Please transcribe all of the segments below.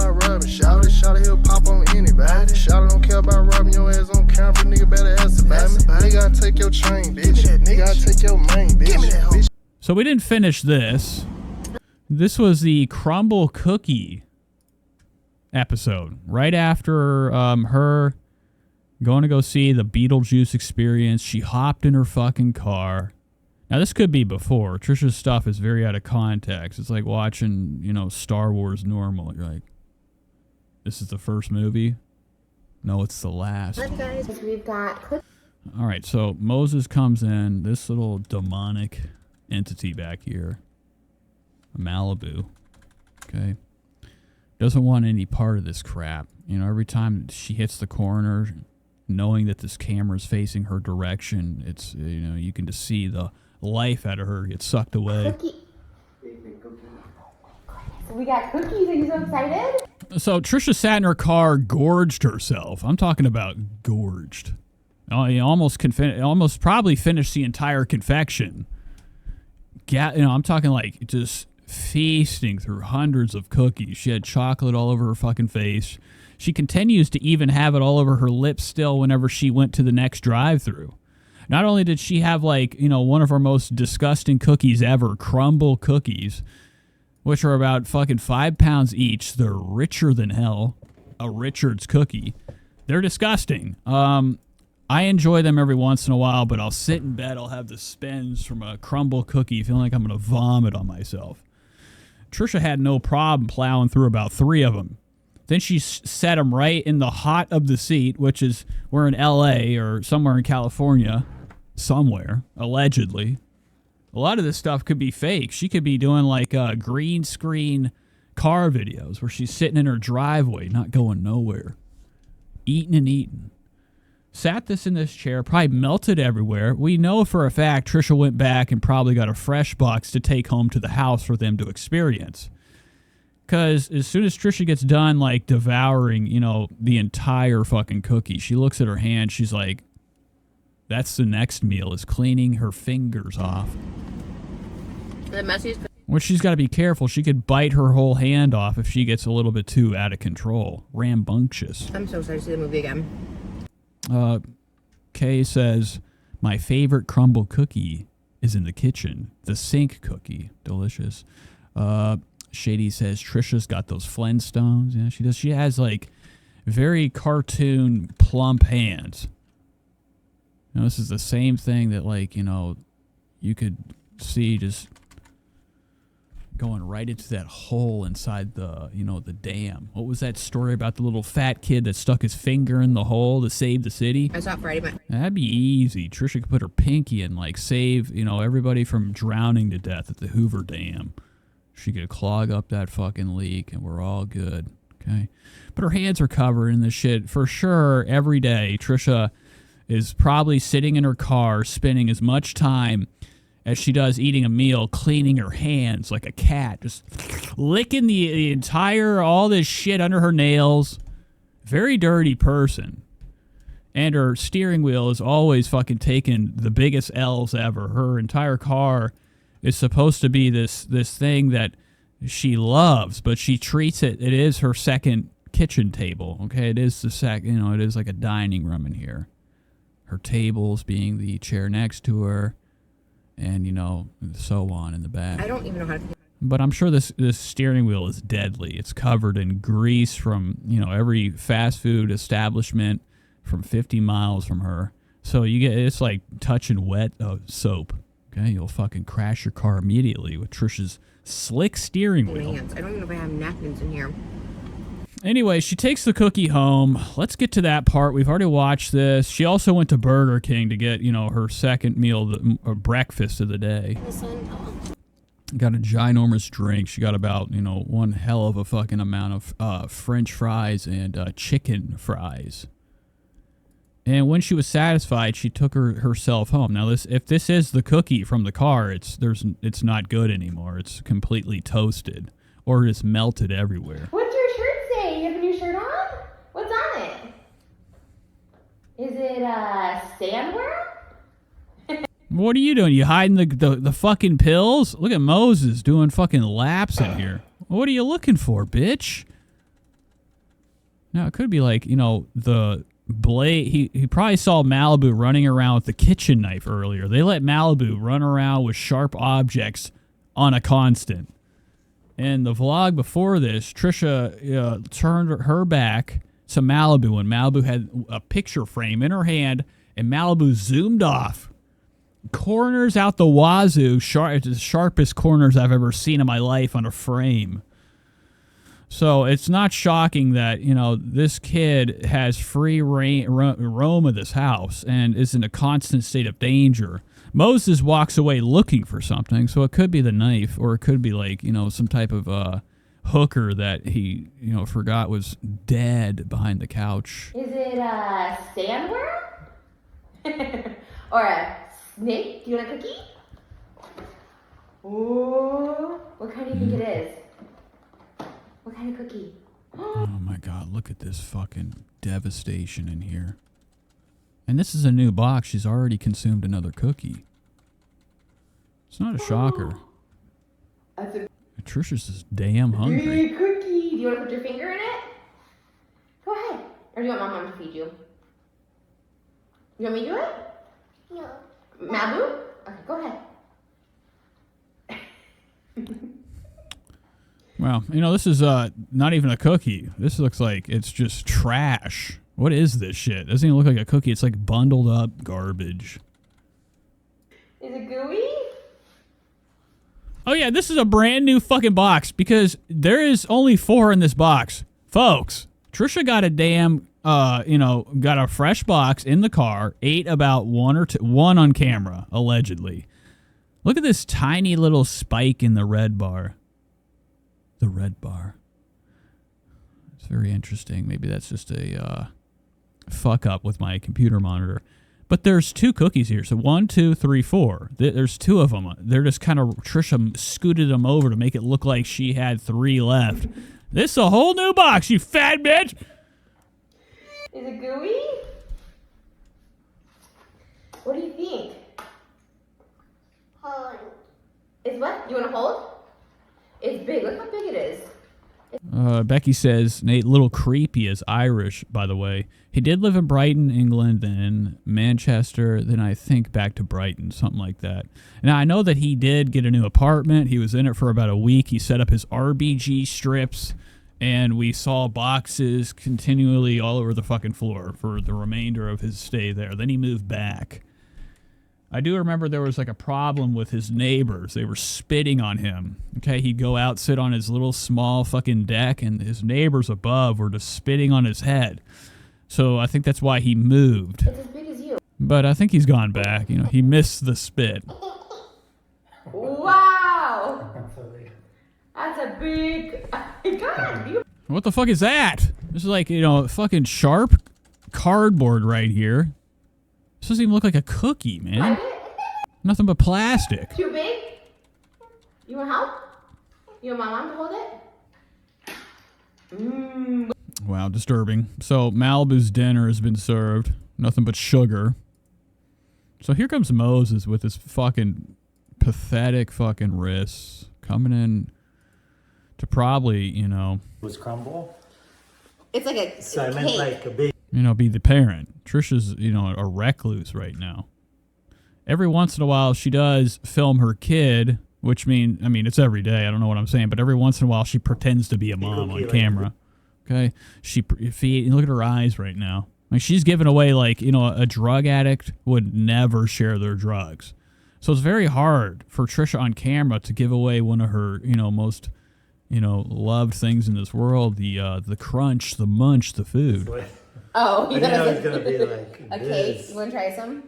about robbing. Shout it, he'll pop on anybody. Shout it, don't care about robbing your ass on camera. Nigga better ask about me. Nigga, I take your chain, bitch. Nigga, I take your main, bitch. So we didn't finish this. This was the CRUMBL cookie episode. Right after her going to go see the Beetlejuice experience, she hopped in her fucking car. Now, this could be before. Trisha's stuff is very out of context. It's like watching, you know, Star Wars normal. You're like, this is the first movie? No, it's the last. Hi guys, we've got... All right, so Moses comes in. This little demonic entity back here. A Malibu. Okay. Doesn't want any part of this crap. You know, every time she hits the corner, knowing that this camera's facing her direction, it's, you know, you can just see the life out of her get sucked away. Cookie. We got cookies. Are you so excited? So Trisha sat in her car, gorged herself. I'm talking about gorged. Almost probably finished the entire confection. You know, I'm talking like just feasting through hundreds of cookies. She had chocolate all over her fucking face. She continues to even have it all over her lips still whenever she went to the next drive-thru. Not only did she have, like, you know, one of our most disgusting cookies ever, CRUMBL cookies, which are about fucking 5 pounds each. They're richer than hell. A Richard's cookie. They're disgusting. I enjoy them every once in a while, but I'll sit in bed, I'll have the spins from a CRUMBL cookie, feeling like I'm going to vomit on myself. Trisha had no problem plowing through about 3 of them. Then she set them right in the hot of the seat, which is, we're in L.A. or somewhere in California. Somewhere, allegedly. A lot of this stuff could be fake. She could be doing like green screen car videos where she's sitting in her driveway, not going nowhere. Eating and eating. Sat this in this chair, probably melted everywhere. We know for a fact Trisha went back and probably got a fresh box to take home to the house for them to experience. Because as soon as Trisha gets done, like, devouring, you know, the entire fucking cookie, she looks at her hand, she's like, that's the next meal, is cleaning her fingers off. The messiest... Which she's got to be careful. She could bite her whole hand off if she gets a little bit too out of control. Rambunctious. I'm so excited to see the movie again. Kay says, my favorite CRUMBL cookie is in the kitchen. The sink cookie. Delicious. Shady says, Trisha's got those Flintstones. Yeah, she does. She has, like, very cartoon, plump hands. You know, this is the same thing that, like, you know, you could see just going right into that hole inside the, you know, the dam. What was that story about the little fat kid that stuck his finger in the hole to save the city? I saw it Friday, but... That'd be easy. Trisha could put her pinky and, like, save, you know, everybody from drowning to death at the Hoover Dam. She could clog up that fucking leak and we're all good, okay? But her hands are covered in this shit. For sure, every day, Trisha is probably sitting in her car spending as much time as she does eating a meal, cleaning her hands like a cat, just licking the entire, all this shit under her nails. Very dirty person. And her steering wheel is always fucking taking the biggest L's ever. Her entire car is supposed to be this thing that she loves, but she treats it is her second kitchen table, okay? It is it is like a dining room in here. Her tables being the chair next to her, and, you know, so on in the back. I don't even know how to... But I'm sure this steering wheel is deadly. It's covered in grease from, you know, every fast food establishment from 50 miles from her. So it's like touching wet soap. Okay, you'll fucking crash your car immediately with Trisha's slick steering wheel. I don't even know if I have napkins in here. Anyway, she takes the cookie home. Let's get to that part. We've already watched this. She also went to Burger King to get, you know, her second meal, breakfast of the day. Got a ginormous drink. She got about, you know, one hell of a fucking amount of French fries and chicken fries. And when she was satisfied, she took herself home. Now, if this is the cookie from the car, it's not good anymore. It's completely toasted, or it's melted everywhere. What's your shirt say? You have a new shirt on? What's on it? Is it sandwear? What are you doing? You hiding the fucking pills? Look at Moses doing fucking laps in here. What are you looking for, bitch? Now, it could be like, the blade. He probably saw Malibu running around with the kitchen knife earlier. They let Malibu run around with sharp objects on a constant. And the vlog before this, Trisha turned her back to Malibu, and Malibu had a picture frame in her hand, and Malibu zoomed off. Corners out the wazoo, the sharpest corners I've ever seen in my life on a frame. So it's not shocking that, this kid has free roam of this house and is in a constant state of danger. Moses walks away looking for something, so it could be the knife, or it could be like, some type of hooker that he, forgot was dead behind the couch. Is it a sandworm? Or a snake? Do you want a cookie? Ooh, what kind do you think it is? What kind of cookie? Oh my God, look at this fucking devastation in here. And this is a new box. She's already consumed another cookie. It's not a shocker. Trisha's just damn hungry. Big cookie. Do you want to put your finger in it? Go ahead. Or do you want Mom to feed you? You want me to do it? No. Malibu? Okay, go ahead. Well, this is not even a cookie. This looks like it's just trash. What is this shit? It doesn't even look like a cookie. It's like bundled up garbage. Is it gooey? Oh yeah, this is a brand new fucking box because there is only 4 in this box. Folks, Trisha got a damn, got a fresh box in the car, ate about 1 or 2, 1 on camera, allegedly. Look at this tiny little spike in the red bar. The red bar. It's very interesting. Maybe that's just a fuck up with my computer monitor. But there's 2 cookies here. So 1, 2, 3, 4. There's 2 of them. They're just kind of, Trisha scooted them over to make it look like she had 3 left. This is a whole new box, you fat bitch. Is it gooey? What do you think? Hold. Is what? You want to hold? It's big. Look how big it is. Becky says, Nate, little creepy is Irish, by the way. He did live in Brighton, England, then Manchester, then I think back to Brighton, something like that. Now, I know that he did get a new apartment. He was in it for about a week. He set up his RBG strips, and we saw boxes continually all over the fucking floor for the remainder of his stay there. Then he moved back. I do remember there was like a problem with his neighbors. They were spitting on him. Okay, he'd go out, sit on his little small fucking deck, and his neighbors above were just spitting on his head. So I think that's why he moved. It's as big as you. But I think he's gone back. He missed the spit. Wow! That's a big... God, What the fuck is that? This is like, fucking sharp cardboard right here. This doesn't even look like a cookie, man. Nothing but plastic. Too big? You want help? You want my mom to hold it? Wow, disturbing. So Malibu's dinner has been served. Nothing but sugar. So here comes Moses with his fucking pathetic fucking wrists coming in to probably, Was CRUMBL? It's like a So I meant cake. like a big. be the parent. Trisha's, a recluse right now. Every once in a while, she does film her kid, which it's every day. I don't know what I'm saying, but every once in a while, she pretends to be a mom on camera. Okay, look at her eyes right now. Like she's giving away, like a drug addict would never share their drugs. So it's very hard for Trisha on camera to give away one of her, most, loved things in this world: the crunch, the munch, the food. Oh, I didn't know it was gonna be like a this. cake. You want to try some?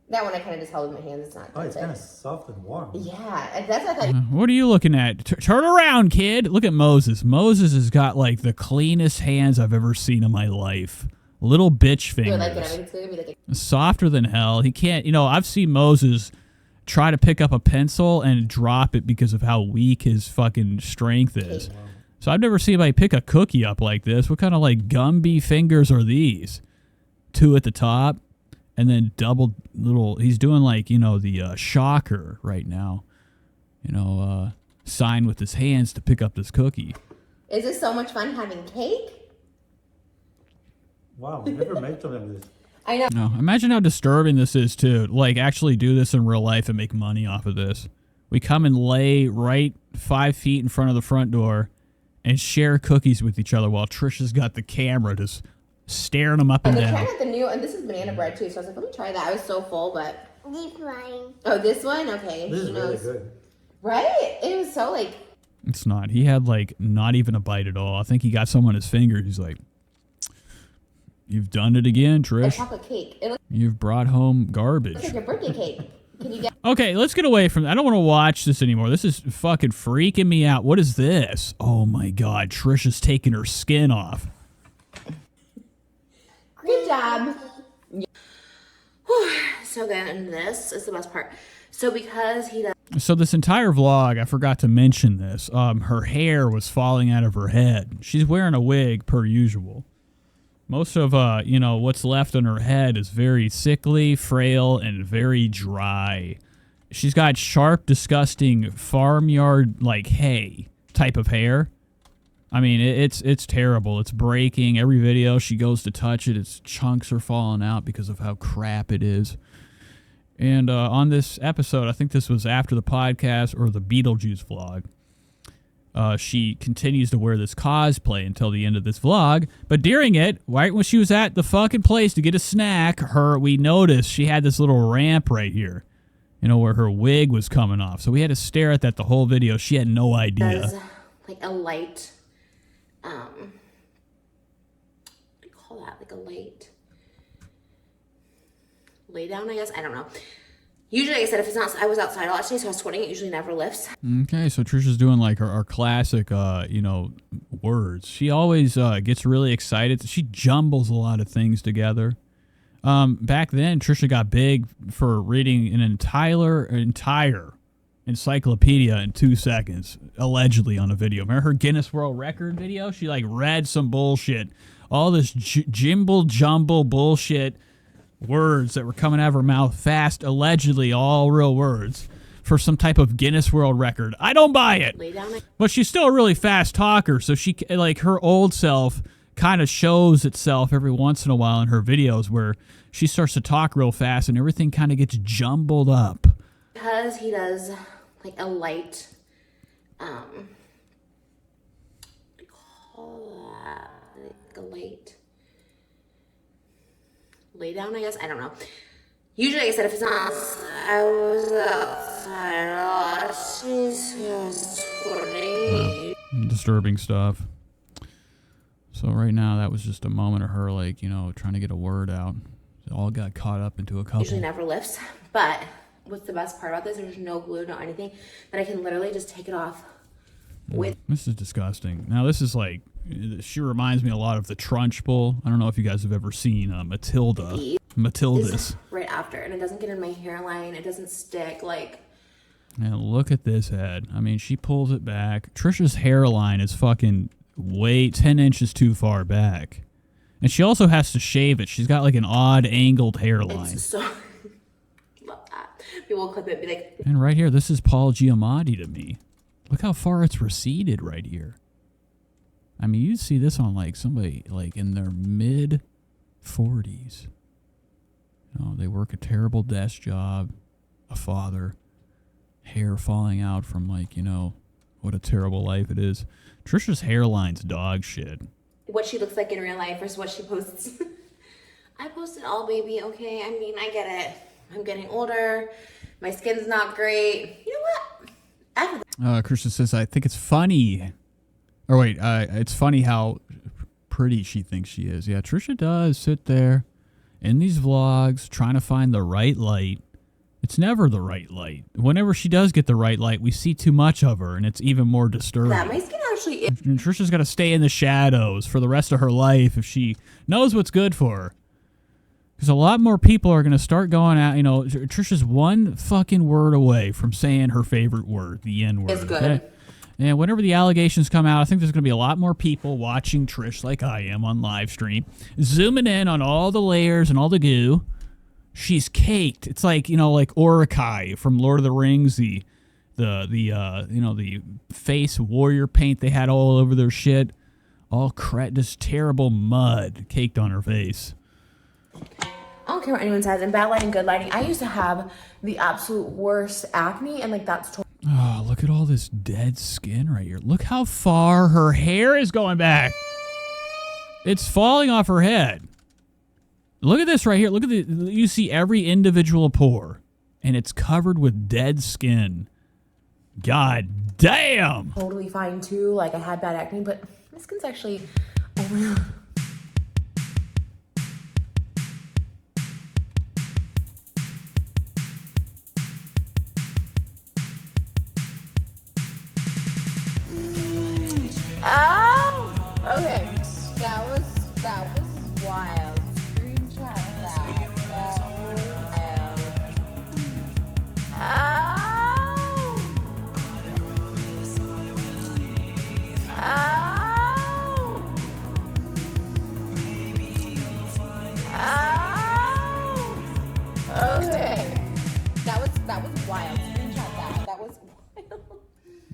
That one I kind of just held in my hands. It's not. Oh, it's kind of soft and warm. Yeah, that's what I thought. What are you looking at? Turn around, kid. Look at Moses. Moses has got like the cleanest hands I've ever seen in my life. Little bitch fingers. It's gonna be like Softer than hell. He can't, I've seen Moses try to pick up a pencil and drop it because of how weak his fucking strength is. So I've never seen anybody pick a cookie up like this. What kind of like Gumby fingers are these? 2 at the top and then double little, he's doing like, the shocker right now. Sign with his hands to pick up this cookie. Is this so much fun having cake? Wow, we never make them in this. I know. No, imagine how disturbing this is to like actually do this in real life and make money off of this. We come and lay right 5 feet in front of the front door and share cookies with each other while Trisha's got the camera just staring them up and I'm down. trying out the new, and this is banana bread too. So I was like, let me try that. I was so full, but This one. oh, this one, okay. This is She really knows. good. Right? It was so like. It's not. He had like not even a bite at all. I think he got some on his finger. He's like, "You've done it again, A Trish. chocolate cake. It looks You've brought home garbage." like your birthday cake. Can you get? Okay, let's get away from that. I don't want to watch this anymore. This is fucking freaking me out. What is this? Oh my god, Trisha's taking her skin off. Good job. So good, and this is the best part. So because he does. So this entire vlog, I forgot to mention this. Her hair was falling out of her head. She's wearing a wig per usual. Most of what's left on her head is very sickly, frail, and very dry. She's got sharp, disgusting farmyard like hay type of hair. I mean, it's terrible. It's breaking. Every video she goes to touch it, its chunks are falling out because of how crap it is. And on this episode, I think this was after the podcast or the Beetlejuice vlog, she continues to wear this cosplay until the end of this vlog. But during it, right when she was at the fucking place to get a snack, we noticed she had this little ramp right here, where her wig was coming off. So we had to stare at that the whole video. She had no idea. Does like a light. What do you call that? Like a light. Lay down, I guess. I don't know. Usually, like I said, if it's not, I was outside a lot today, so I was sweating. It usually never lifts. Okay, so Trisha's doing like our classic, words. She always gets really excited. She jumbles a lot of things together. Back then, Trisha got big for reading an entire encyclopedia in 2 seconds, allegedly on a video. Remember her Guinness World Record video? She like read some bullshit. All this jumble bullshit words that were coming out of her mouth fast, allegedly all real words, for some type of Guinness World Record. I don't buy it. Lay down. But she's still a really fast talker, so she, like, her old self kind of shows itself every once in a while in her videos where she starts to talk real fast and everything kind of gets jumbled up. Because he does like a light, what do you call that? Like a light. Lay down, I guess. I don't know. Usually, like I said, if it's not, I was outside. She's Disturbing stuff. So right now, that was just a moment of her, like, trying to get a word out. It all got caught up into a couple. Usually never lifts, but what's the best part about this? There's no glue, no anything, that I can literally just take it off with. This is disgusting. Now, this is like, she reminds me a lot of the Trunchbull. I don't know if you guys have ever seen Matilda's. Is right after, and it doesn't get in my hairline. It doesn't stick. Like, And look at this head. I mean, she pulls it back. Trisha's hairline is fucking 10 inches too far back. And she also has to shave it. She's got like an odd angled hairline. it's so. Love that. People will clip it and be like, And right here, this is Paul Giamatti to me. Look how far it's receded right here. I mean, you'd see this on like somebody like in their mid 40s. They work a terrible desk job, a father, hair falling out from like, what a terrible life it is. Trisha's hairline's dog shit. what she looks like in real life versus what she posts. I post it all, baby, okay? I mean, I get it. I'm getting older. My skin's not great. You know what? Krista says, I think it's funny. Or wait, it's funny how pretty she thinks she is. Yeah, Trisha does sit there in these vlogs trying to find the right light. It's never the right light. Whenever she does get the right light, we see too much of her, and it's even more disturbing. That my skin actually is. And Trisha's got to stay in the shadows for the rest of her life if she knows what's good for her. Because a lot more people are going to start going out. Trisha's one fucking word away from saying her favorite word, the N-word. It's good. Okay? And whenever the allegations come out, I think there's going to be a lot more people watching Trish like I am on live stream, zooming in on all the layers and all the goo. She's caked. It's like, like Uruk-hai from Lord of the Rings, the face warrior paint they had all over their shit. all this terrible mud caked on her face. I don't care what anyone says. In bad lighting, good lighting, I used to have the absolute worst acne, and like that's Oh, look at all this dead skin right here. Look how far her hair is going back. It's falling off her head. Look at this right here. Look at you see every individual pore, and it's covered with dead skin. God damn. totally fine too. Like I had bad acne, but my skin's actually, oh my God. Oh, okay. That was wild. Screenshot that. That was wild. Oh. Oh. Okay. That was wild. Screenshot that. That was wild.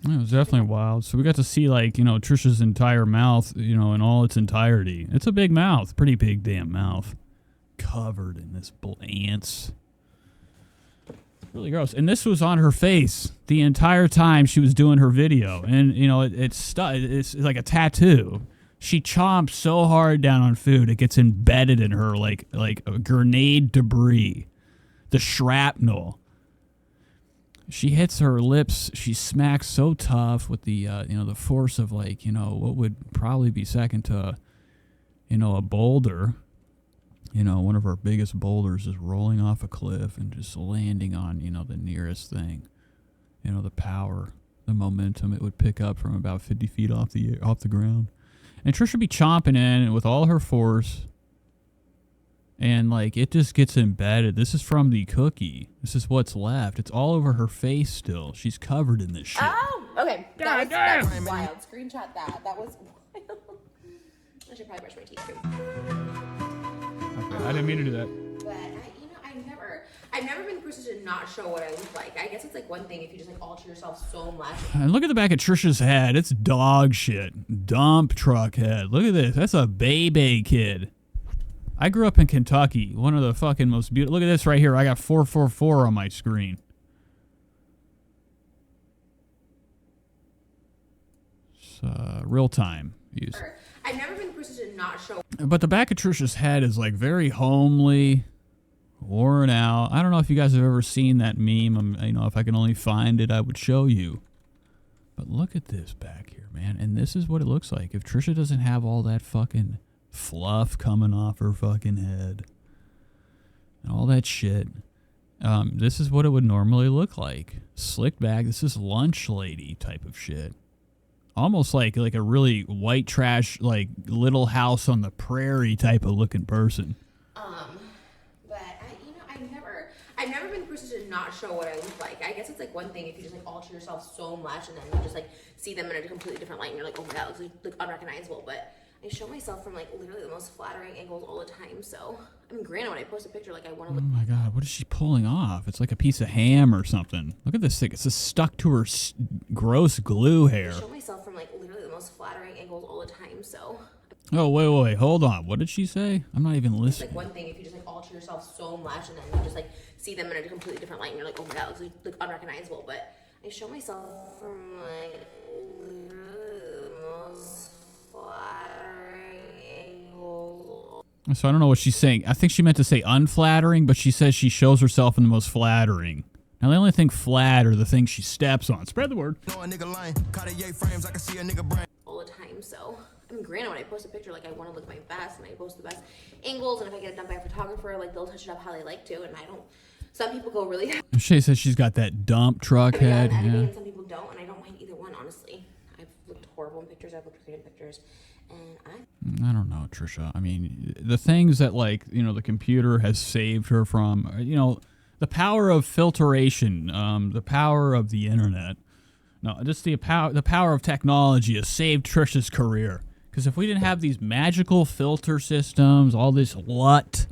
It was definitely wild. So we got to see, like, you know, Trisha's entire mouth, you know, in all its entirety. It's a big mouth. Pretty big damn mouth. Covered in this ants. Really gross. And this was on her face the entire time she was doing her video. And, you know, it's like a tattoo. She chomps so hard down on food, it gets embedded in her like a grenade debris. The shrapnel. She hits her lips. She smacks so tough with the, you know, the force of, like, you know, what would probably be second to, you know, a boulder. You know, one of our biggest boulders is rolling off a cliff and just landing on, you know, the nearest thing. You know, the power, the momentum it would pick up from about 50 feet off the ground. And Trisha be chomping in with all her force. And, like, it just gets embedded. This is from the cookie. This is what's left. It's all over her face still. She's covered in this shit. Oh, okay. God That was damn. wild. Screenshot that. That was wild. I should probably brush my teeth too. Okay, I didn't mean to do that. But I've never been the person to not show what I look like. I guess it's like one thing if you just like alter yourself so much. And look at the back of Trisha's head. It's dog shit. Dump truck head. Look at this. That's a baby kid. I grew up in Kentucky. One of the fucking most beautiful. Look at this right here. I got 444 on my screen. It's real time use. I've never been the person to not show. But the back of Trisha's head is like very homely, worn out. I don't know if you guys have ever seen that meme. You know, if I can only find it, I would show you. But look at this back here, man. And this is what it looks like. If Trisha doesn't have all that fucking fluff coming off her fucking head and all that shit, this is what it would normally look like. Slicked back. This is lunch lady type of shit. Almost like a really white trash, like Little House on the Prairie type of looking person. But I've never been the person to not show what I look like. I guess it's like one thing if you just like alter yourself so much and then you just like see them in a completely different light and you're like, oh my God, it looks like unrecognizable. But I show myself from like literally the most flattering angles all the time. So I mean, granted, when I post a picture, like I want to look. Oh my God, what is she pulling off? It's like a piece of ham or something. Look at this thing. It's just stuck to her gross glue hair. I show myself from like literally the most flattering angles all the time. So. Oh, wait, hold on. What did she say? I'm not even listening. It's like one thing if you just like alter yourself so much and then you just like see them in a completely different light and you're like, oh my God, it looks like unrecognizable. But I show myself from like the most flattering angles. So I don't know what she's saying. I think she meant to say unflattering, but she says she shows herself in the most flattering. Now, the only thing flat are the things she steps on. Spread the word. All the time, so. I mean, granted, when I post a picture, like, I want to look my best, and I post the best angles, and if I get it done by a photographer, like, they'll touch it up how they like to, and I don't. Some people go really. She says she's got that dump truck head. Yeah. Yeah. And some people don't, and I don't mind either one, honestly. I've looked horrible in pictures, I've looked great in pictures, and I don't know, Trisha. I mean, the things that, like, you know, the computer has saved her from, you know, the power of filtration, the power of the internet. No, just the power of technology has saved Trisha's career. Because if we didn't have these magical filter systems, all this LUT,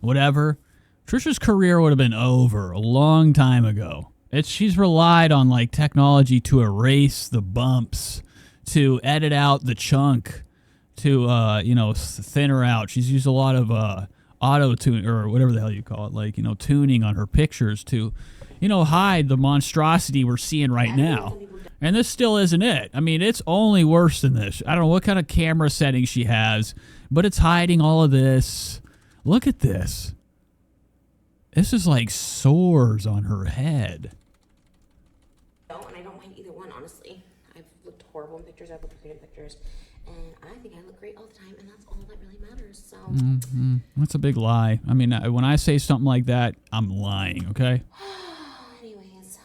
whatever, Trisha's career would have been over a long time ago. She's relied on, like, technology to erase the bumps, to edit out the chunk, to thin her out. She's used a lot of auto tune or whatever the hell you call it, like tuning on her pictures to hide the monstrosity we're seeing right now. And this still isn't it. I mean, it's only worse than this. I don't know what kind of camera setting she has, but it's hiding all of this. Look at this. This is like sores on her head. And I don't mind either one, honestly. I've looked horrible in pictures. I've looked great in pictures. And I think I look great all the time, and that's all that really matters. So That's a big lie. I mean, when I say something like that, I'm lying, okay? Anyways,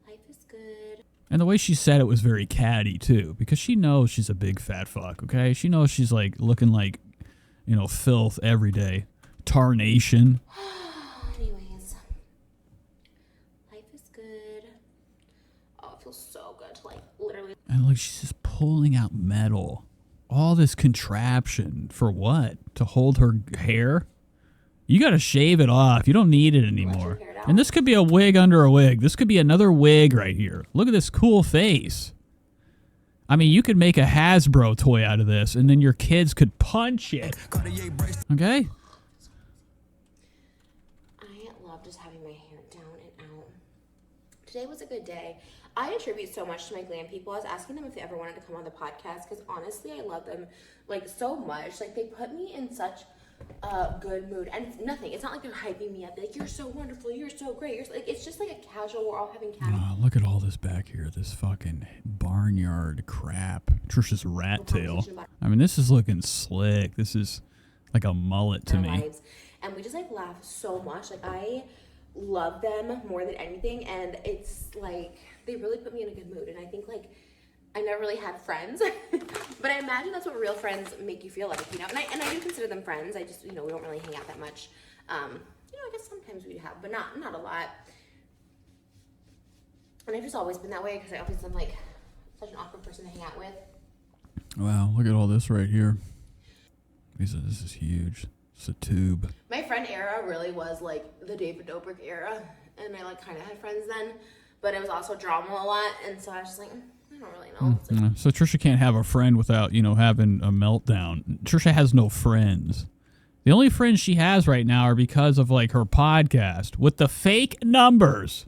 life is good. And the way she said it was very catty, too, because she knows she's a big fat fuck, okay? She knows she's, like, looking like, filth every day. Tarnation. Anyways, life is good. Oh, it feels so good to, like, literally. And look, she's just pulling out metal. All this contraption for what? To hold her hair? You got to shave it off. You don't need it anymore. And this could be a wig under a wig. This could be another wig right here. Look at this cool face. I mean, you could make a Hasbro toy out of this, and then your kids could punch it. Okay? I love just having my hair down and out. Today was a good day. I attribute so much to my glam people. I was asking them if they ever wanted to come on the podcast because honestly, I love them like so much. Like they put me in such a good mood, and it's nothing. It's not like they're hyping me up. They're like, you're so wonderful. You're so great. It's just like a casual. We're all having casual. Oh, look at all this back here. This fucking barnyard crap. Trisha's rat tail. I mean, this is looking slick. This is like a mullet to me. Lives. And we just like laugh so much. Like I love them more than anything, and it's like they really put me in a good mood. And I think like I never really had friends, but I imagine that's what real friends make you feel like, and I do consider them friends. I just we don't really hang out that much. I guess sometimes we have, but not a lot. And I've just always been that way because I always am like such an awkward person to hang out with. Wow, look at all this right here. This is huge. It's a tube. My friend era really was like the David Dobrik era, and I like kind of had friends then, but it was also drama a lot, and so I was just like, I don't really know. So Trisha can't have a friend without, having a meltdown. Trisha has no friends. The only friends she has right now are because of like her podcast with the fake numbers.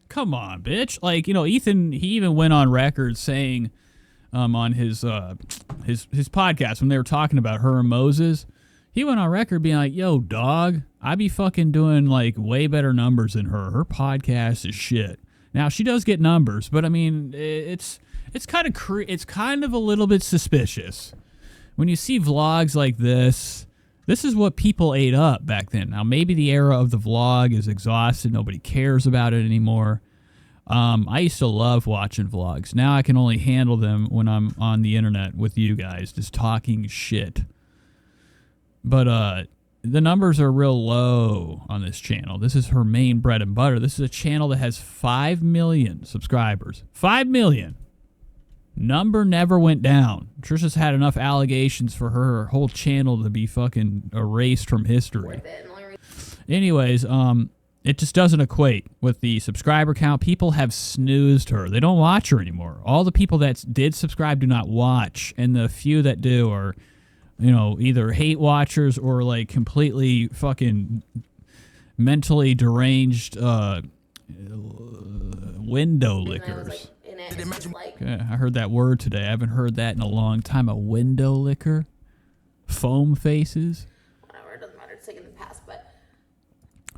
Come on, bitch. Like, Ethan, he even went on record saying on his podcast when they were talking about her and Moses, he went on record being like, yo, dog, I be fucking doing like way better numbers than her. Her podcast is shit. Now she does get numbers, but I mean, it's kind of a little bit suspicious when you see vlogs like this. This is what people ate up back then. Now maybe the era of the vlog is exhausted. Nobody cares about it anymore. I used to love watching vlogs. Now I can only handle them when I'm on the internet with you guys, just talking shit. But the numbers are real low on this channel. This is her main bread and butter. This is a channel that has 5 million subscribers. 5 million. Number never went down. Trisha's had enough allegations for her whole channel to be fucking erased from history. Anyways, it just doesn't equate with the subscriber count. People have snoozed her. They don't watch her anymore. All the people that did subscribe do not watch, and the few that do are, either hate watchers or like completely fucking mentally deranged window lickers. Yeah, I heard that word today. I haven't heard that in a long time. A window licker? Foam faces? Whatever, it doesn't matter. It's like in the past,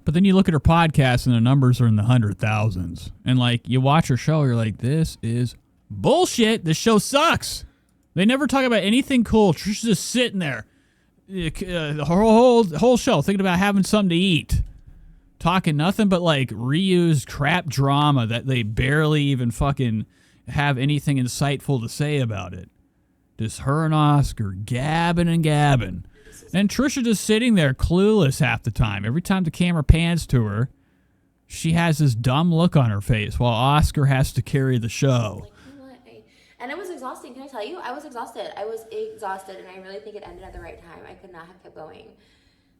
But then you look at her podcast and the numbers are in the 100,000s. And like you watch her show, you're like, this is bullshit. This show sucks. They never talk about anything cool. Trisha's just sitting there the whole show thinking about having something to eat. Talking nothing but like reused crap drama that they barely even fucking have anything insightful to say about it. Just her and Oscar gabbing and gabbing. And Trisha just sitting there clueless half the time. Every time the camera pans to her, she has this dumb look on her face while Oscar has to carry the show. And it was exhausting. Can I tell you? I was exhausted. And I really think it ended at the right time. I could not have kept going.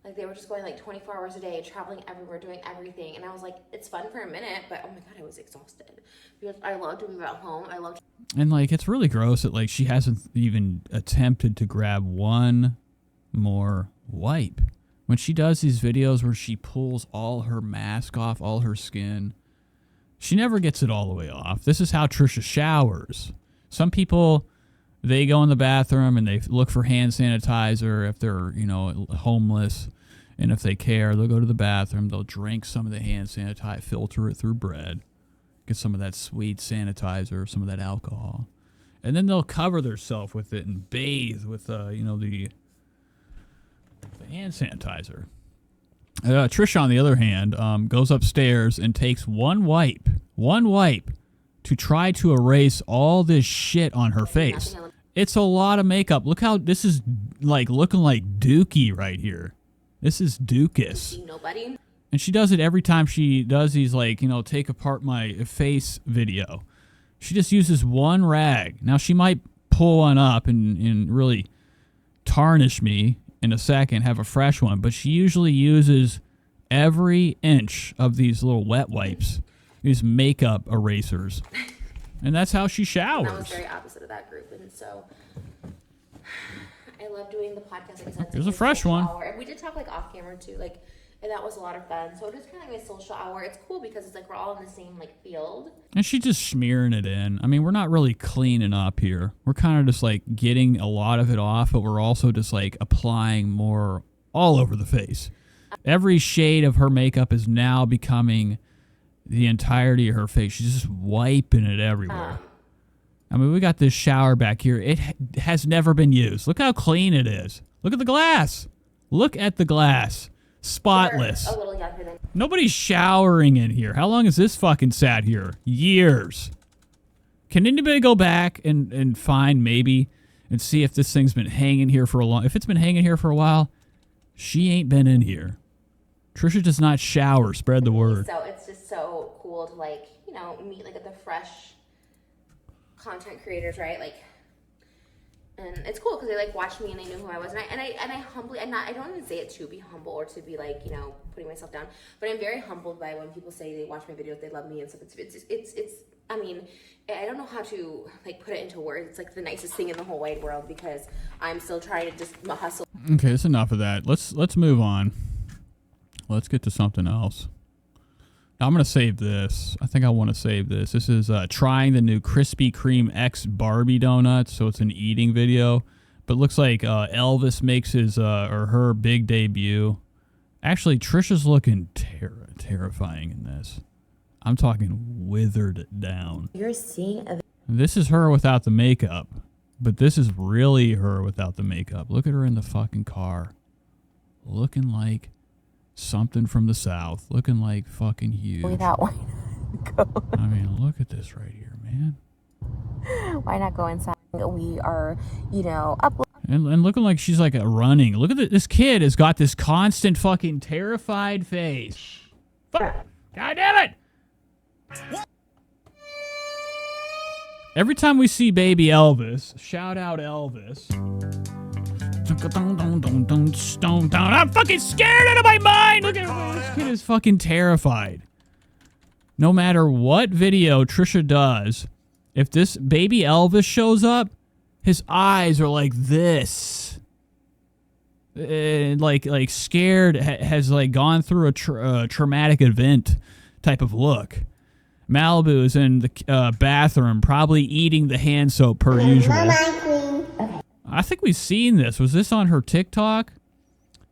Like, they were just going, like, 24 hours a day, traveling everywhere, doing everything. And I was like, it's fun for a minute, but, oh, my God, I was exhausted. Because I love doing it at home. I love... And, like, it's really gross that, like, she hasn't even attempted to grab one more wipe. When she does these videos where she pulls all her mask off, all her skin, she never gets it all the way off. This is how Trisha showers. Some people... They go in the bathroom and they look for hand sanitizer if they're, you know, homeless. And if they care, they'll go to the bathroom. They'll drink some of the hand sanitizer, filter it through bread, get some of that sweet sanitizer, some of that alcohol. And then they'll cover themselves with it and bathe with, you know, the hand sanitizer. Trisha, on the other hand, goes upstairs and takes one wipe, to try to erase all this shit on her face. It's a lot of makeup. Look how this is like looking like Dookie right here. This is Dookus. Nobody. And she does it every time she does these, like, you know, take apart my face video. She just uses one rag. Now, she might pull one up and really tarnish me in a second, have a fresh one, but she usually uses every inch of these little wet wipes. These makeup erasers. And that's how she showers. And I was very opposite of that group. And so I love doing the podcast. Like I said, Here's a fresh one. Hour. And we did talk like off camera too. Like, and that was a lot of fun. So it is kind of like a social hour. It's cool because it's like we're all in the same like field. And she's just smearing it in. I mean, we're not really cleaning up here. We're kind of just like getting a lot of it off, but we're also just like applying more all over the face. Every shade of her makeup is now becoming the entirety of her face. She's just wiping it everywhere. I mean, we got this shower back here. It has never been used. Look how clean it is. Look at the glass. Look at the glass. Spotless. They're a little younger than... Nobody's showering in here. How long has this fucking sat here? Years. Can anybody go back and find maybe and see if this thing's been hanging here for a long... If it's been hanging here for a while, she ain't been in here. Trisha does not shower. Spread the word. So it's just so cool to, like, you know, meet like the fresh content creators, right? Like, and it's cool because they like watched me and they knew who I was, and I humbly, I don't even say it to be humble or to be like, you know, putting myself down, but I'm very humbled by when people say they watch my videos, they love me and stuff. It's I mean, I don't know how to like put it into words. It's like the nicest thing in the whole wide world because I'm still trying to just hustle. Okay, that's enough of that. Let's move on. Let's get to something else. Now, I'm going to save this. I think I want to save this. This is trying the new Krispy Kreme X Barbie donuts. So it's an eating video. But it looks like Elvis makes his or her big debut. Actually, Trisha's looking terrifying in this. I'm talking withered down. You're seeing a... This is her without the makeup. But this is really her without the makeup. Look at her in the fucking car. Looking like... something from the South, looking like fucking huge. Without one. I mean, look at this right here, man. Why not go inside? We are, you know, up. And looking like she's like running. Look at this kid has got this constant fucking terrified face. Fuck. God damn it! Every time we see baby Elvis, shout out Elvis. I'm fucking scared out of my mind. Look at her. This kid is fucking terrified. No matter what video Trisha does, if this baby Elvis shows up, his eyes are like this. Like scared, has like gone through a traumatic event type of look. Malibu is in the bathroom, probably eating the hand soap per usual. I think we've seen this. Was this on her TikTok?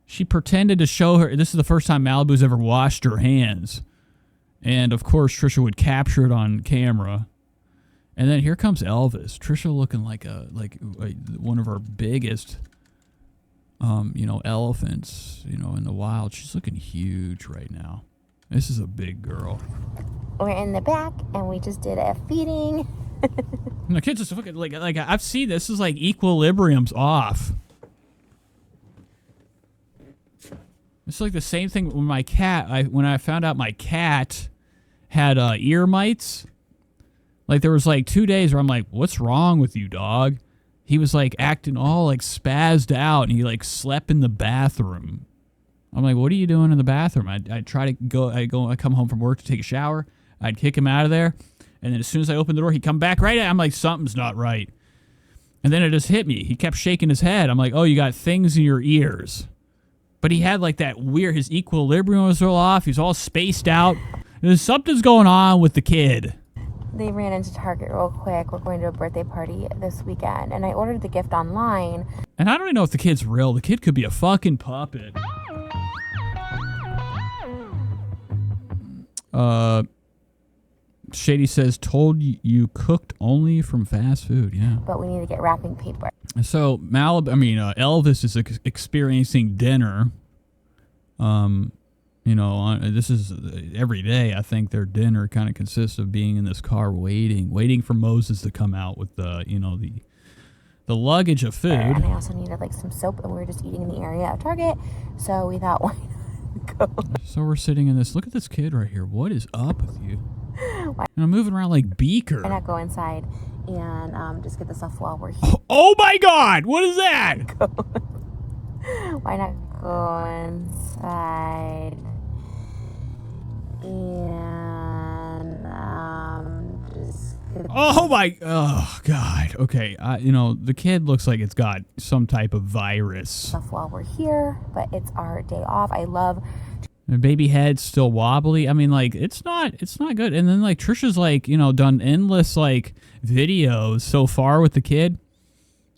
She pretended to show her. This is the first time Malibu's ever washed her hands. And, of course, Trisha would capture it on camera. And then here comes Elvis. Trisha looking like one of our biggest, you know, elephants, you know, in the wild. She's looking huge right now. This is a big girl. We're in the back, and we just did a feeding. And the kids are fucking like I've seen this is like equilibrium's off. It's like the same thing when my cat. When I found out my cat had ear mites. Like there was like 2 days where I'm like, "What's wrong with you, dog?" He was like acting all like spazzed out, and he like slept in the bathroom. I'm like, what are you doing in the bathroom? I try to go. I come home from work to take a shower. I'd kick him out of there, and then as soon as I open the door, he'd come back right at. I'm like, something's not right. And then it just hit me. He kept shaking his head. I'm like, oh, you got things in your ears. But he had like that weird. His equilibrium was all off. He's all spaced out. Something's going on with the kid. They ran into Target real quick. We're going to a birthday party this weekend, and I ordered the gift online. And I don't even know if the kid's real. The kid could be a fucking puppet. Shady says, told you cooked only from fast food. Yeah. But we need to get wrapping paper. So Elvis is experiencing dinner. This is every day. I think their dinner kind of consists of being in this car waiting for Moses to come out with the luggage of food. And I also needed like some soap, and we were just eating in the area of Target, so we thought, why not go? So we're sitting in this. Look at this kid right here. What is up with you? And I'm moving around like Beaker. Why not go inside and just get the stuff while we're here? Oh my God! What is that? Why not go inside and just get Oh God. Okay. The kid looks like it's got some type of virus. stuff while we're here, but it's our day off. I love. The baby head's still wobbly. I mean, like, it's not good. And then, like, Trisha's, like, done endless, like, videos so far with the kid.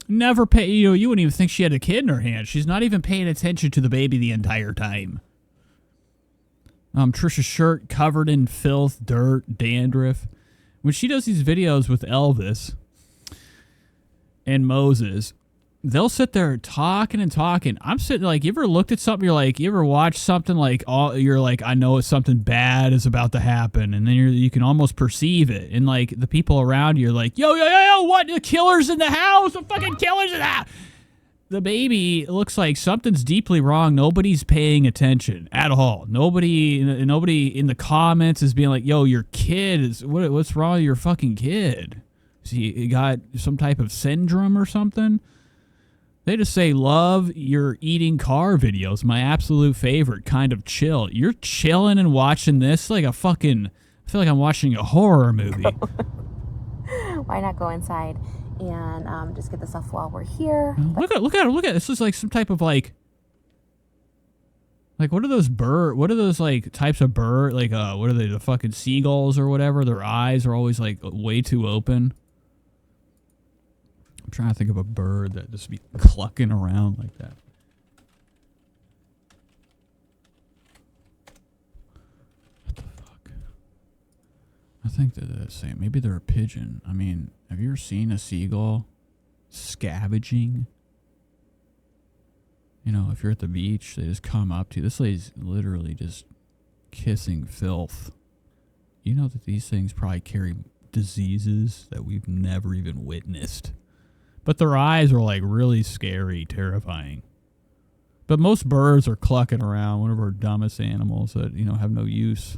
Never pay, you wouldn't even think she had a kid in her hand. She's not even paying attention to the baby the entire time. Trisha's shirt covered in filth, dirt, dandruff. When she does these videos with Elvis and Moses, they'll sit there talking and talking. I'm sitting like, you ever looked at something? You're like, you ever watched something like, you're like, I know something bad is about to happen, and then you can almost perceive it. And like the people around you are like, yo, what? The killer's in the house. The fucking killer's in the house. The baby looks like something's deeply wrong. Nobody's paying attention at all. Nobody in the comments is being like, yo, your kid is what's wrong with your fucking kid? Is he got some type of syndrome or something? They just say, love your eating car videos. My absolute favorite. Kind of chill. You're chilling and watching this like a fucking... I feel like I'm watching a horror movie. Why not go inside and just get the stuff while we're here? Look at it. This is like some type of like... Like, what are those bird... What are those, like, types of bird... Like, what are they? The fucking seagulls or whatever? Their eyes are always, like, way too open. I'm trying to think of a bird that just be clucking around like that. What the fuck? I think they're the same. Maybe they're a pigeon. I mean, have you ever seen a seagull scavenging? If you're at the beach, they just come up to you. This lady's literally just kissing filth. You know that these things probably carry diseases that we've never even witnessed. But their eyes are like really scary, terrifying. But most birds are clucking around, one of our dumbest animals that, have no use.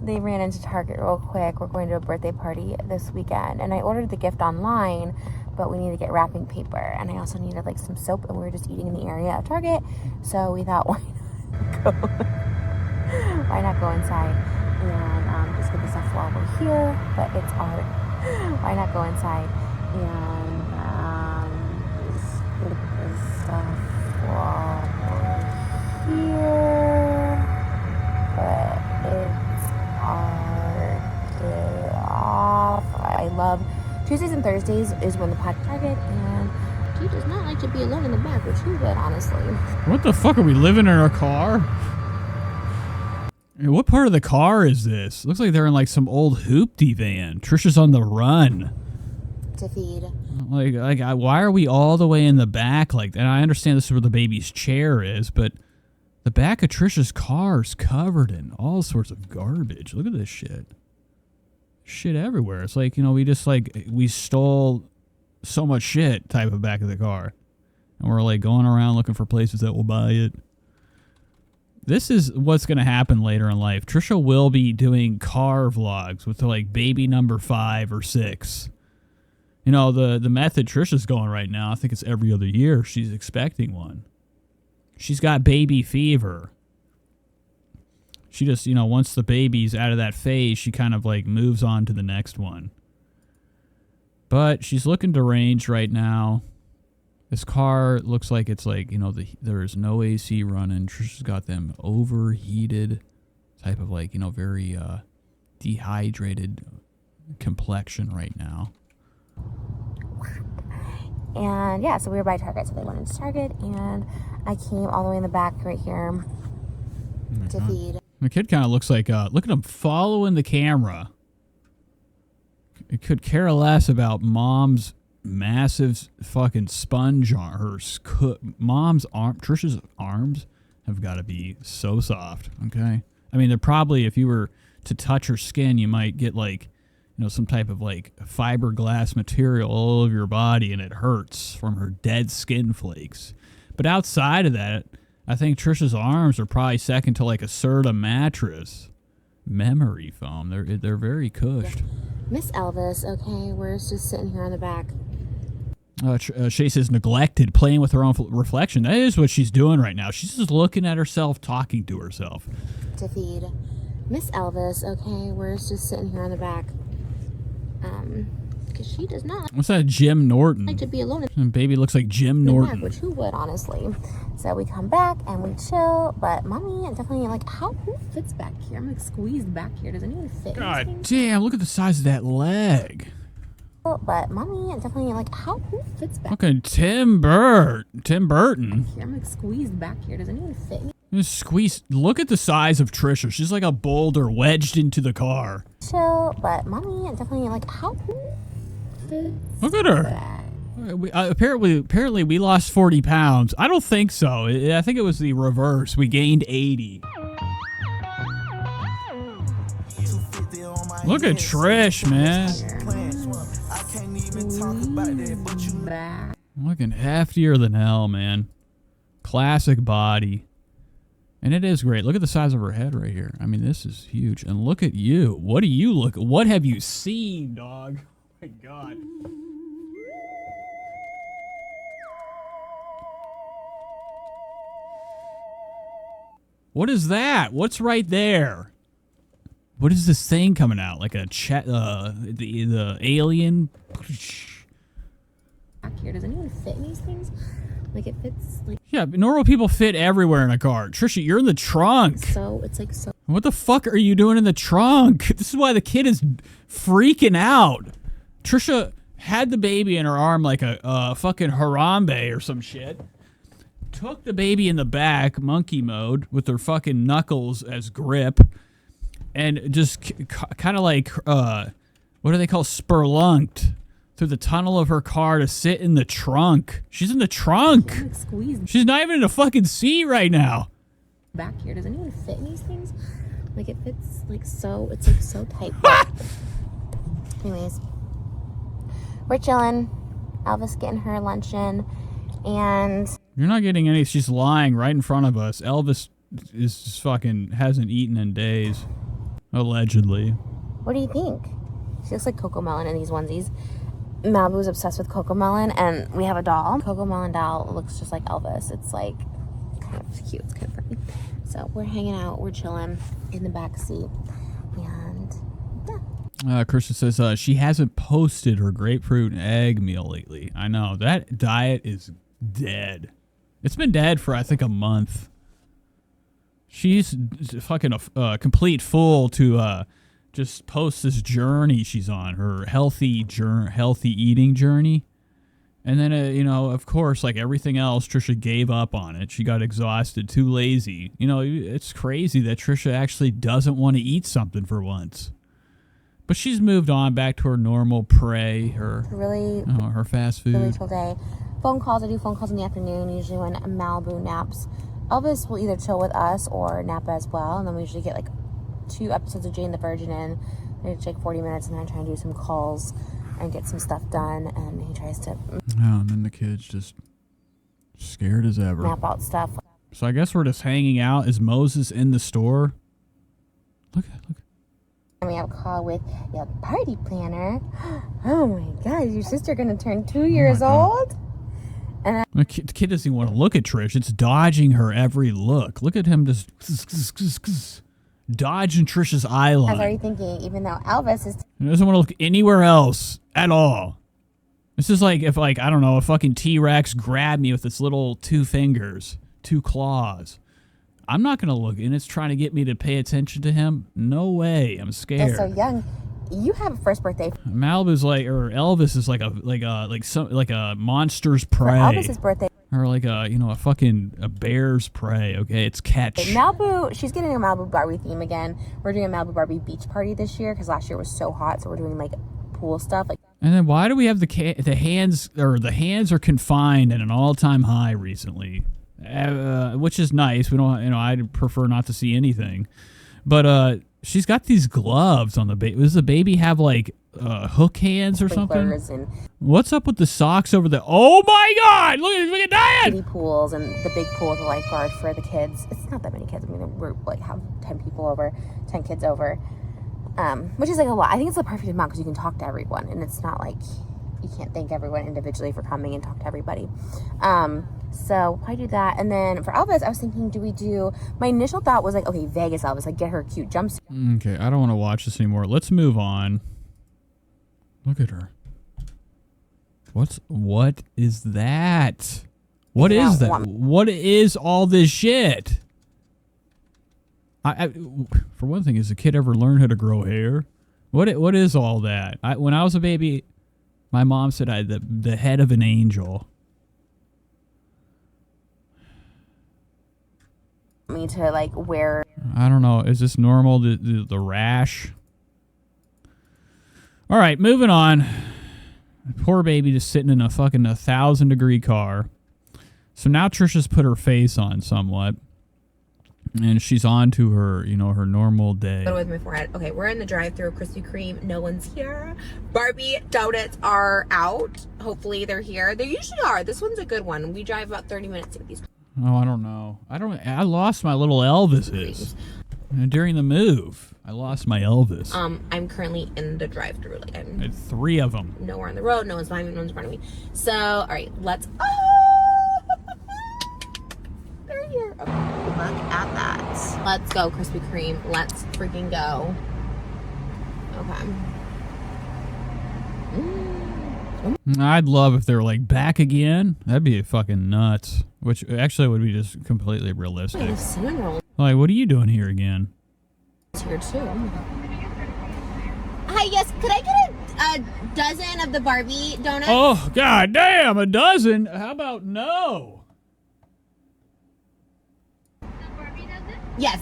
They ran into Target real quick. We're going to a birthday party this weekend, and I ordered the gift online, but we need to get wrapping paper. And I also needed like some soap, and we were just eating in the area of Target, so we thought, why not go inside and just get the stuff while we're here? But it's our... Why not go inside and just get the stuff while we're here? But it's our day off. I love Tuesdays and Thursdays is when the pod Target, and she does not like to be alone in the back, which is good, honestly. What the fuck? Are we living in our car? What part of the car is this? Looks like they're in like some old hoopty van. Trisha's on the run. To feed. Why are we all the way in the back like that? And I understand this is where the baby's chair is, but the back of Trisha's car is covered in all sorts of garbage. Look at this shit. Shit everywhere. It's like, we stole so much shit type of back of the car. And we're like going around looking for places that will buy it. This is what's going to happen later in life. Trisha will be doing car vlogs with like baby number 5 or 6. You know, the method Trisha's going right now, I think it's every other year she's expecting one. She's got baby fever. She just, you know, once the baby's out of that phase, she kind of like moves on to the next one. But she's looking deranged right now. This car looks like it's like, you know, there's no AC running. Trisha's got them overheated type of like, you know, very dehydrated complexion right now. And yeah, so we were by Target, so they went into Target, and I came all the way in the back right here to feed. The kid kind of looks like, look at him following the camera. It could care less about mom's massive fucking sponge on her. Mom's arm, Trisha's arms have got to be so soft, okay? I mean, they're probably, if you were to touch her skin, you might get like, you know, some type of like fiberglass material all over your body, and it hurts from her dead skin flakes. But outside of that, I think Trisha's arms are probably second to like a Serta mattress. Memory foam. They're very cushed. Miss Elvis, okay, we're just sitting here on the back. Chase is neglected, playing with her own reflection. That is what she's doing right now. She's just looking at herself, talking to herself. To feed Miss Elvis, okay, we're just sitting here on the back. Because she does not What's that, Jim Norton? like to be alone. Baby looks like Jim Norton. Which who would, honestly. So we come back and we chill, but mommy definitely like, who fits back here? I'm like squeezed back here. Does anyone fit? God damn, look at the size of that leg. But mommy definitely like, who fits back Fucking Tim Burton. here? I'm like squeezed back here. Does anyone fit me? Just squeeze. Look at the size of Trisha. She's like a boulder wedged into the car. Chill, but mommy definitely like, who fits Look at her. back? Apparently we lost 40 pounds. I don't think so. I think it was the reverse. We gained 80. Look at Trish, man. Back. Looking heftier than hell, man. Classic body. And it is great. Look at the size of her head right here. I mean, this is huge. And look at you. What do you look? What have you seen, dog? Oh my God. What is that? What's right there? What is this thing coming out? Like a the alien? Back here. Does anyone fit in these things? Like it fits like Yeah, but normal people fit everywhere in a car. Trisha, you're in the trunk. so. It's like so. What the fuck are you doing in the trunk? This is why the kid is freaking out. Trisha had the baby in her arm like a fucking Harambe or some shit. Took the baby in the back, monkey mode, with her fucking knuckles as grip. And just kind of like, what do they call, spurlunked through the tunnel of her car to sit in the trunk. She's in the trunk. I'm like squeezed She's not even in a fucking seat right now. back here. Does anyone fit in these things? Like it fits like so. It's like so tight. Anyways, we're chilling. Elvis getting her luncheon, and You're not getting any. She's lying right in front of us. Elvis is just fucking hasn't eaten in days. Allegedly. what do you think? She looks like Coco Melon in these onesies. Malibu's obsessed with Coco Melon, and we have a doll. Coco Melon doll looks just like Elvis. It's like kind of cute. It's kind of funny. So we're hanging out. We're chilling in the back seat, and yeah. Krista says she hasn't posted her grapefruit and egg meal lately. I know. That diet is dead. It's been dead for, I think, a month. She's fucking a complete fool to just post this journey she's on, her healthy eating journey. And then, you know, of course, like everything else, Trisha gave up on it. She got exhausted, too lazy. You know, it's crazy that Trisha actually doesn't want to eat something for once. But she's moved on back to her normal prey, her fast food. Really chill day. Phone calls. I do phone calls in the afternoon, usually when Malibu naps. Elvis will either chill with us or nap as well, and then we usually get like 2 episodes of Jane the Virgin in. They take 40 minutes, and then I try and do some calls and get some stuff done, and he tries to and then the kid's just scared as ever. map out stuff. So I guess we're just hanging out. Is Moses in the store? Look. We have a call with your party planner. Oh my God, is your sister gonna turn 2 years old? And The kid doesn't even want to look at Trish. It's dodging her every look. Look at him just dodging Trish's eye I was line. already thinking, even though Elvis is He doesn't want to look anywhere else at all. This is like if, like, I don't know, a fucking T-Rex grabbed me with its little 2 fingers, 2 claws. I'm not going to look, and it's trying to get me to pay attention to him. No way. I'm scared. so young, you have a first birthday Malibu's like, or Elvis is like a monster's for prey. Elvis's birthday. Or like a bear's prey. Okay, it's catch. Malibu, she's getting a Malibu Barbie theme again. We're doing a Malibu Barbie beach party this year because last year was so hot, so we're doing like pool stuff. Like, And then why do we have the hands, or the hands are confined at an all-time high recently, which is nice. We don't, I'd prefer not to see anything, but she's got these gloves on the baby. Does the baby have like hook hands or something? and What's up with the socks over there? Oh my God! Look at Diane! kiddie pools and the big pool with the lifeguard for the kids. It's not that many kids. I mean, we're like have 10 kids over, which is like a lot. I think it's the perfect amount because you can talk to everyone, and it's not like you can't thank everyone individually for coming and talk to everybody. So I do that, and then for Elvis, I was thinking, do we do? My initial thought was like, okay, Vegas Elvis, like get her a cute jumpsuit. Okay, I don't want to watch this anymore. Let's move on. Look at her. What is that? What is that? What is all this shit? I for one thing, has the kid ever learned how to grow hair? What is all that? When I was a baby, my mom said I had the head of an angel. Me to like wear. I don't know. Is this normal? The rash? All right, moving on. Poor baby just sitting in a fucking 1,000-degree car. So now Trisha's put her face on somewhat. And she's on to her, her normal day. With my forehead. Okay, we're in the drive-thru Krispy Kreme. No one's here. Barbie donuts are out. Hopefully they're here. They usually are. This one's a good one. We drive about 30 minutes to get these. Oh, I don't know. I lost my little Elvises. During the move, I lost my Elvis. I'm currently in the drive-thru. Like I had 3 of them. Nowhere on the road. No one's behind me. No one's in front of me. So, all right, let's. They're here. Okay. Look at that. Let's go, Krispy Kreme. Let's freaking go. Okay. I'd love if they were like back again. That'd be fucking nuts. Which actually would be just completely realistic. Wait, the cinnamon roll Like, what are you doing here again? is here too. Hi, yes. Could I get a dozen of the Barbie donuts? Oh, god damn, a dozen? How about no? Yes.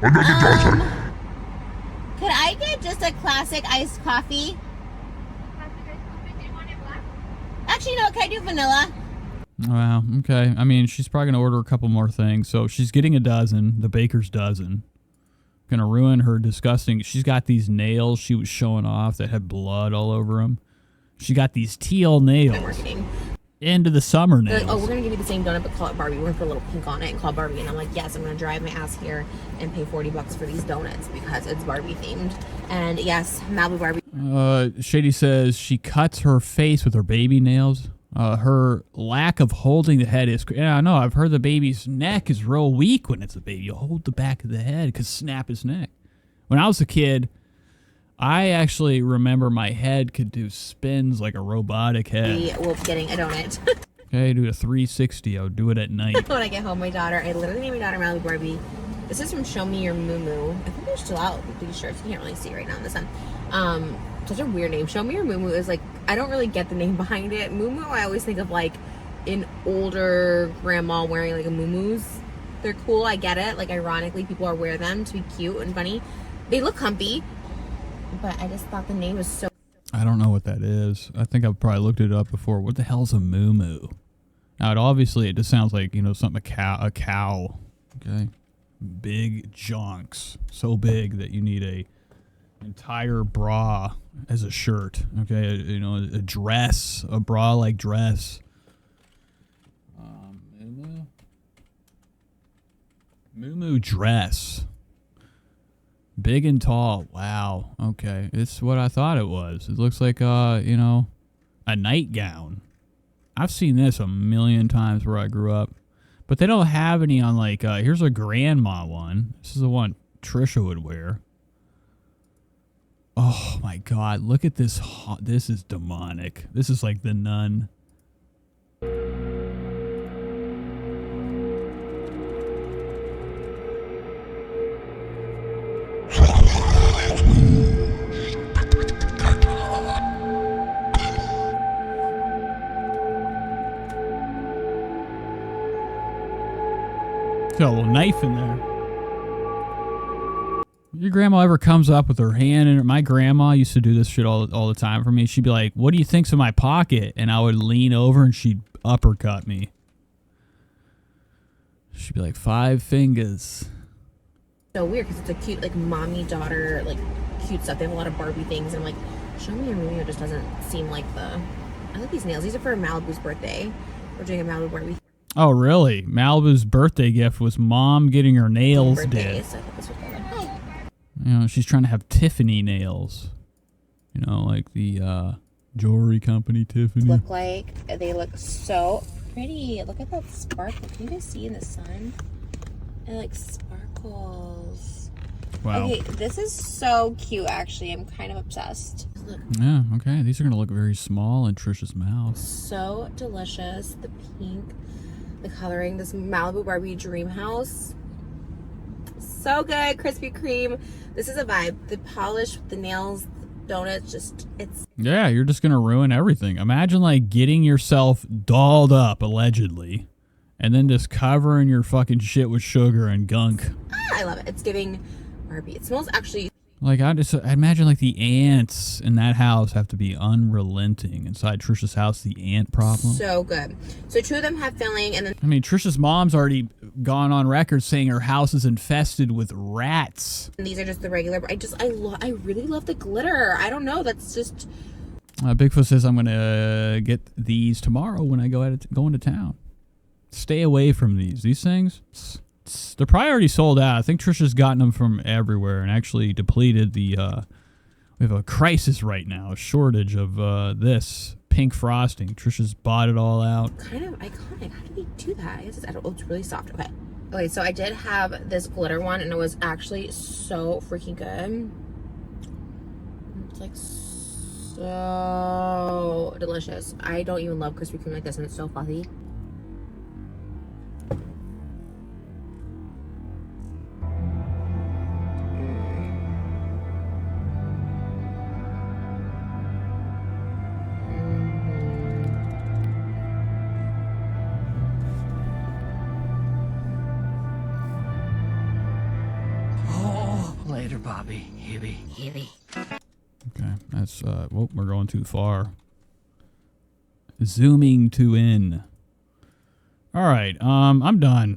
Another dozen. Could I get just a classic iced coffee? Actually, no. Can I do vanilla? Wow, okay. I mean, she's probably going to order a couple more things. So she's getting a dozen, the baker's dozen. Going to ruin her disgusting... She's got these nails she was showing off that had blood all over them. She got these teal nails. Marketing. Into the summer They're nails. like, oh, we're going to give you the same donut, but call it Barbie. We're going to put a little pink on it and call it Barbie. And I'm like, yes, I'm going to drive my ass here and pay $40 for these donuts because it's Barbie themed. And yes, Malibu Barbie. Shady says she cuts her face with her baby nails. Her lack of holding the head is... Yeah, I know. I've heard the baby's neck is real weak when it's a baby. You hold the back of the head because snap his neck. When I was a kid, I actually remember my head could do spins like a robotic head. We will be getting a donut. Okay, do a 360. I'll do it at night. When I get home, my daughter, I literally named my daughter Malibu Barbie. This is from Show Me Your Moo Moo. I think they're still out, these shirts. You can't really see right now in the sun. Such a weird name. Show Me Your Moo Moo is like, I don't really get the name behind it. Moo Moo, I always think of like an older grandma wearing like a moo moos. They're cool, I get it. Like, ironically, people are wear them to be cute and funny. They look comfy, but I just thought the name was so... I don't know what that is. I think I've probably looked it up before. What the hell's a moo moo? Now, it just sounds like, something a cow. Okay. Big jonks. So big that you need a entire bra as a shirt. Okay. A dress, a bra-like dress. Moo Moo dress. Big and tall. Wow. Okay. It's what I thought it was. It looks like, you know, a nightgown. I've seen this a million times where I grew up. But they don't have any on, like, here's a grandma one. This is the one Trisha would wear. Oh, my God. Look at this. This is demonic. This is like The Nun. Got a little knife in there. Your grandma ever comes up with her hand in her, my grandma used to do this shit all the time for me. She'd be like, "What do you think's in my pocket?" And I would lean over and she'd uppercut me. She'd be like, "5 fingers." So weird because it's a cute, like, mommy-daughter, like, cute stuff. They have a lot of Barbie things. And I'm like, Show Me a Romeo just doesn't seem like the... I like these nails. These are for Malibu's birthday. We're doing a Malibu Barbie. Oh, really? Malibu's birthday gift was mom getting her nails did. So I thought this was fun. You know, she's trying to have Tiffany nails. You know, like the jewelry company Tiffany. Look like they look so pretty. Look at that sparkle. Can you guys see in the sun? It like sparkles. Wow. Okay, this is so cute. Actually, I'm kind of obsessed. Look, Yeah. Okay. These are gonna look very small in Trisha's mouth. so delicious. The pink, the coloring. This Malibu Barbie Dream House. So good. Krispy Kreme. This is a vibe. The polish, the nails, the donuts. Just it's. Yeah, you're just gonna ruin everything. Imagine like getting yourself dolled up allegedly, and then just covering your fucking shit with sugar and gunk. I love it. It's giving Barbie. It smells actually. Like I imagine like the ants in that house have to be unrelenting. Inside Trisha's house, the ant problem. So good. So 2 of them have filling, and then I mean, Trisha's mom's already gone on record saying her house is infested with rats. these are just the regular. I really love the glitter. I don't know. That's just. Bigfoot says I'm gonna get these tomorrow when I go into town. Stay away from these things. They're probably already sold out. I think Trisha's gotten them from everywhere and actually depleted the. We have a crisis right now, a shortage of this pink frosting. Trisha's bought it all out. Kind of iconic. How did we do that? I guess it's really soft. Okay. Okay, so I did have this glitter one, and it was actually so freaking good. It's like so delicious. I don't even love Krispy Kreme like this, and it's so fluffy. Later, Bobby. Hibby. Okay, that's well, we're going too far. Zooming to in. All right, I'm done.